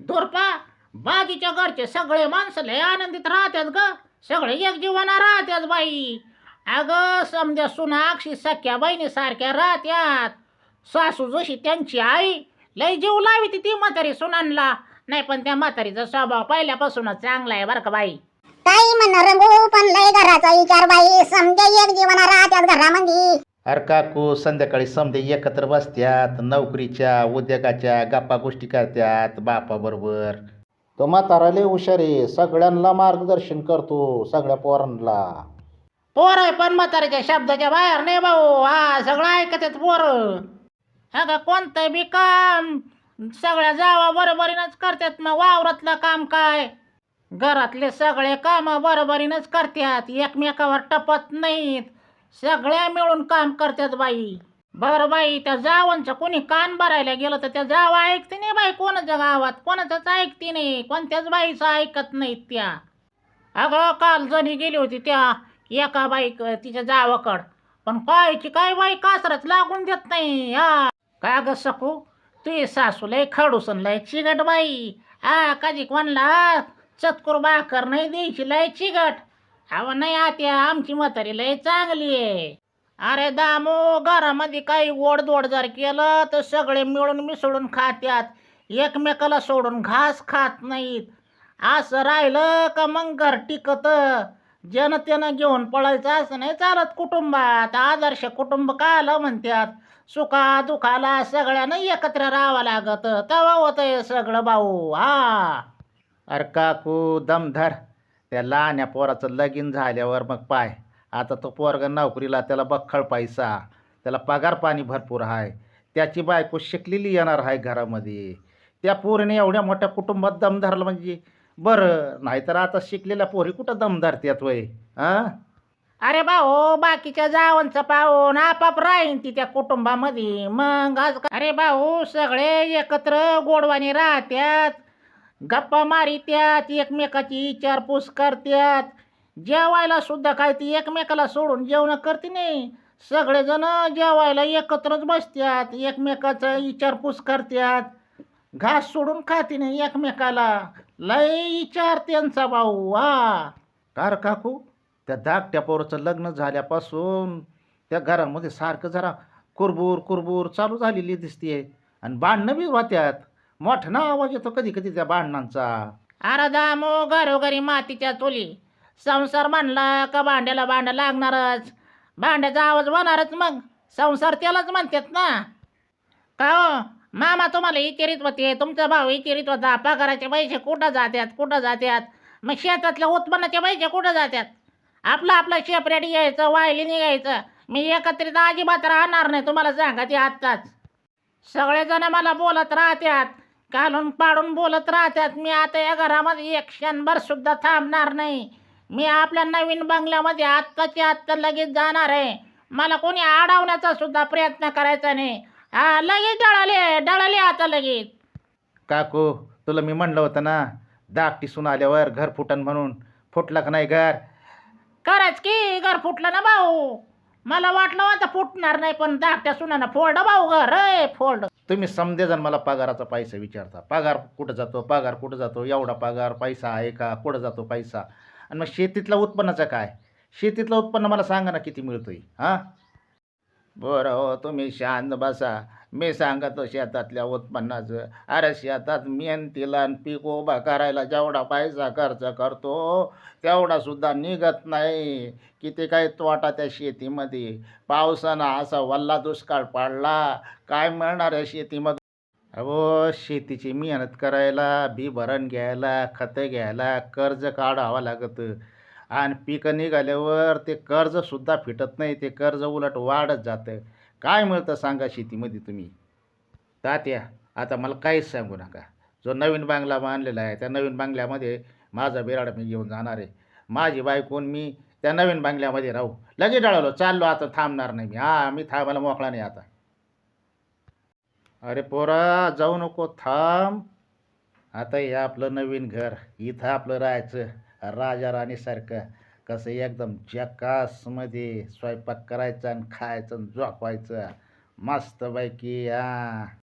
दुर्पा बाजूच्या घरचे सगळे माणसं लय आनंदित राहतात ग. सगळे एक जीवाना राहतात बाई. अगं समजा सुनाक्षी सख्या बहिणी सारख्या राहत्यात. सासू जशी त्यांची आई लय जीव लावी ती म्हातारी सुनांना. नाही पण त्या म्हातारीचा स्वभाव पहिल्यापासूनच चांगला आहे बरं का बाई. काही म्हण रंगू पण लय घराचा विचार बाई. समजा एक जीवाना राहत्यात घरामध्ये. अरे काकू संध्याकाळी समधे एकत्र बसत्यात, नोकरीच्या उद्योगाच्या गप्पा गोष्टी करत्यात बापाबरोबर. तो म्हातारा लय हुशार आहे, सगळ्यांना मार्गदर्शन करतो, सगळ्या पोरांना. पोर आहे पण म्हातारीच्या शब्दाच्या बाहेर नाही भाऊ. हा सगळं ऐकतात पोर. हा का कोणतं बी काम सगळ्या जावा बरोबरीनंच करतात. मग वावरातलं काम काय, घरातले सगळे काम बरोबरीनंच करतात. एकमेकावर टपत नाहीत. सगळ्या मिळून काम करतात बाई. बरं बाई त्या जावांचं कोणी कान भरायला गेलं तर त्या जावा ऐकते नाही बाई. कोणाच्या गावात कोणाचंच ऐकते नाही. कोणत्याच बाईचं ऐकत नाहीत त्या. अगं काल जणी गेली होती त्या एका बाई तिच्या जावाकड. पण कायची काय बाई कासरच लागून देत नाही. हा का ग सकू तुझी सासू लय खडूसन लय चिगट बाई. हा कधी कोणला चतकुर भाकर नाही द्यायची लय चिगट. अहो नाही आत्या आमची म्हातारी लय चांगली आहे. अरे दामो घरामध्ये काही ओढदोड जर केलं तर सगळे मिळून मिसळून खात्यात. एकमेकाला सोडून घास खात नाहीत. असं राहिलं का मग घर टिकत. जनतेनं घेऊन पळायचं असं नाही चालत कुटुंबात. आदर्श कुटुंब काला म्हणतात. सुखा दुखाला सगळ्यांना एकत्र राहावं लागत तेव्हा होतंय सगळं भाऊ. हा अरे काकू दमधर, त्या लहान्या पोराचं लगीन झाल्यावर मग पाय. आता तो पोरगा नोकरीला, त्याला बख्खळ पैसा, त्याला पगार पाणी भरपूर आहे. त्याची बायको शिकलेली येणार आहे घरामध्ये. त्या पोरीने एवढ्या मोठ्या कुटुंबात दम धरलं म्हणजे बरं. नाहीतर आता शिकलेल्या पोरी कुठं दम धरत्यात वय. हां अरे भाऊ बाकीच्या जावांचं पाहून आपाप राहीन ती त्या कुटुंबामध्ये. मग आज अरे भाऊ सगळे एकत्र गोडवाने राहत्यात. गप्पा मारित्यात, एकमेकाची विचारपूस करत्यात. जेवायला सुद्धा काय ती एकमेकाला सोडून जेवण करते नाही. सगळेजण जेवायला एकत्रच बसत्यात. एकमेकाचं विचारपूस करत्यात. घास सोडून खाते नाही एकमेकाला. लय विचार त्यांचा भाऊ. हा कार काकू, त्या धाकट्या पोराचं लग्न झाल्यापासून त्या घरामध्ये सारखं जरा कुरबूर कुरबूर चालू झालेली दिसते. आणि भांडणं बी होत्यात. मोठा आवाज येतो कधी कधी त्या भांडणांचा. अरे दामो घरोघरी मातीच्या चुली. संसार म्हणला का भांड्याला भांडं लागणारच. भांड्याचा आवाज होणारच. मग संसार त्यालाच म्हणतात ना. का हो मामा तुम्हाला विचारित होते, तुमचा भाऊ विचारित होता पगाराचे पैसे कुठं जात्यात कुठं जात्यात. मग शेतातल्या उत्पन्नाचे पैसे कुठं जात्यात. आपलं आपलं शेपरेट घ्यायचं वायली निघायचं. मी एकत्रित अजिबात राहणार नाही तुम्हाला सांगा ते आत्ताच. सगळेजण मला बोलत राहत्यात, घालून पाडून बोलत राहत्यात. मी आता या घरामध्ये एक क्षणभर सुद्धा थांबणार नाही. मी आपल्या नवीन बंगल्यामध्ये आत्ताच्या आत्ता लगेच जाणार आहे. मला कोणी अडवण्याचा सुद्धा प्रयत्न करायचा नाही. हा लगेच डळाले आता लगेच. काकू तुला मी म्हणलं होतं ना, धाकटी सून आल्यावर घर फुटन म्हणून. फुटलं का नाही घर? खरंच की घर फुटलं ना भाऊ. मला वाटलं होतं फुटणार नाही पण धाकट्या सुनानं फोल्ड भाऊ घर फोल्ड. तुम्ही समजेजण मला पगाराचा पैसा विचारता. पगार कुठं जातो, पगार कुठं जातो, एवढा पगार पैसा आहे का, कुठं जातो पैसा. आणि मग शेतीतलं उत्पन्नाचं काय? शेतीतलं उत्पन्न मला सांगा ना किती मिळतोय. हां बरं हो तुम्ही शांत बसा. मी सांगतो शेतातल्या उत्पन्नाचं. अरे शेतात मेहनतीला आणि पीक उभा करायला जेवढा पैसा खर्च करतो तेवढा सुद्धा निघत नाही. किती काय तोटा त्या शेतीमध्ये. पावसानं असा वल्ला दुष्काळ पडला, काय मिळणार आहे शेतीमध्ये. अहो शेतीची मेहनत करायला, बी भरण घ्यायला, खतं घ्यायला कर्ज काढावं लागतं. आणि पिकं निघाल्यावर ते कर्जसुद्धा फिटत नाही. ते कर्ज उलट वाढत जातं. काय मिळतं सांगा शेतीमध्ये तुम्ही. तात्या आता मला काहीच सांगू नका. जो नवीन बांगला बांधलेला आहे त्या नवीन बांगल्यामध्ये माझा बिराड मी घेऊन जाणार आहे. माझी बायकोन मी त्या नवीन बांगल्यामध्ये राहू. लगेच डळालो चाललो आता, थांबणार नाही मी. मी थांबायला मोकळा नाही आता. अरे पोरा जाऊ नको, थांब. आता हे आपलं नवीन घर, इथं आपलं राहायचं राजा राणीसारखं. कसं एकदम जकासमध्ये स्वयंपाक करायचा आणि खायचं आणि झोपायचं मस्तपैकी.